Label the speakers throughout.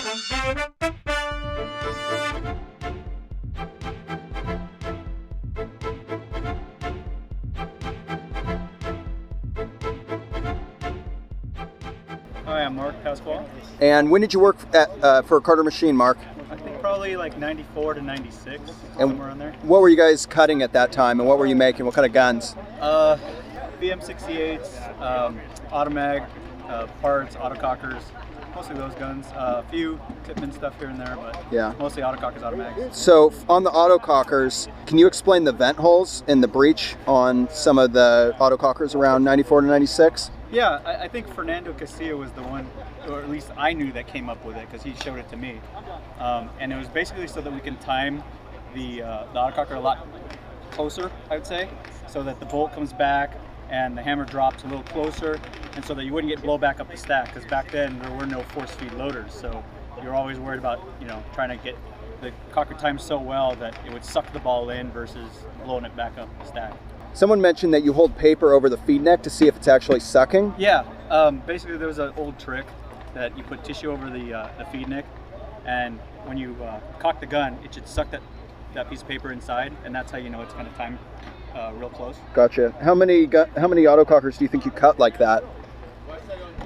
Speaker 1: Hi, I'm Marc Pascual.
Speaker 2: And when did you work at, for Carter Machine, Mark?
Speaker 1: I think probably like 94 to 96, somewhere around there.
Speaker 2: What were you guys cutting at that time, and what were you making? What kind of guns?
Speaker 1: BM68s, automag, parts, autocockers, mostly those guns. A few Tippmann stuff here and there, but
Speaker 2: Yeah.
Speaker 1: mostly autocockers, automags.
Speaker 2: So on the autocockers, can you explain the vent holes in the breech on some of the autocockers around 94 to 96?
Speaker 1: Yeah, I think Fernando Casilla was the one, or at least I knew that came up with it because he showed it to me. And it was basically so that we can time the autococker a lot closer, I would say, so that the bolt comes back and the hammer drops a little closer, and so that you wouldn't get blowback up the stack, because back then there were no force feed loaders, so you're always worried about, you know, trying to get the cocker timed so well that it would suck the ball in versus blowing it back up the stack.
Speaker 2: Someone mentioned that you hold paper over the feed neck to see if it's actually sucking.
Speaker 1: Yeah, basically there was an old trick that you put tissue over the feed neck, and when you cock the gun, it should suck that piece of paper inside, and that's how you know it's kind of timed real close.
Speaker 2: Gotcha. How many autocockers do you think you cut like that?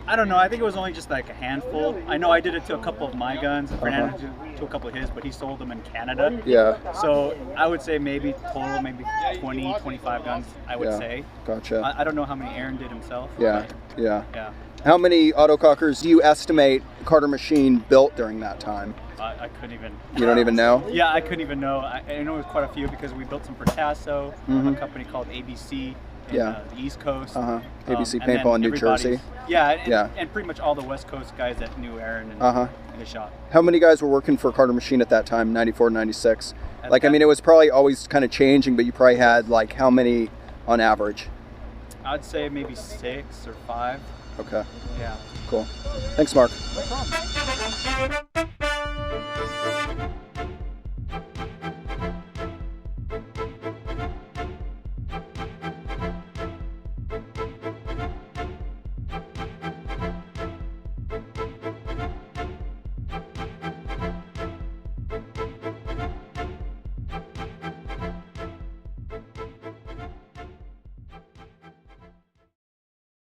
Speaker 1: I don't know. I think it was only just like a handful. I know I did it to a couple of my guns, and Fernando did to a couple of his, but he sold them in Canada.
Speaker 2: Yeah.
Speaker 1: So I would say maybe total, maybe 20, 25 guns, I would say.
Speaker 2: Gotcha.
Speaker 1: I don't know how many Aaron did himself.
Speaker 2: Yeah,
Speaker 1: but,
Speaker 2: yeah.
Speaker 1: Yeah.
Speaker 2: How many autocockers do you estimate Carter Machine built during that time?
Speaker 1: I couldn't even.
Speaker 2: You don't even know?
Speaker 1: Yeah, I couldn't even know. I know it was quite a few because we built some for Tasso, a company called ABC in the East Coast.
Speaker 2: ABC Paintball in New Jersey.
Speaker 1: Yeah, and pretty much all the West Coast guys that knew Aaron and his shop.
Speaker 2: How many guys were working for Carter Machine at that time, 94, 96? Like, I mean, it was probably always kind of changing, but you probably had, like, how many on average?
Speaker 1: I'd say maybe 6 or 5.
Speaker 2: Okay.
Speaker 1: Yeah.
Speaker 2: Cool. Thanks, Mark.
Speaker 1: No problem.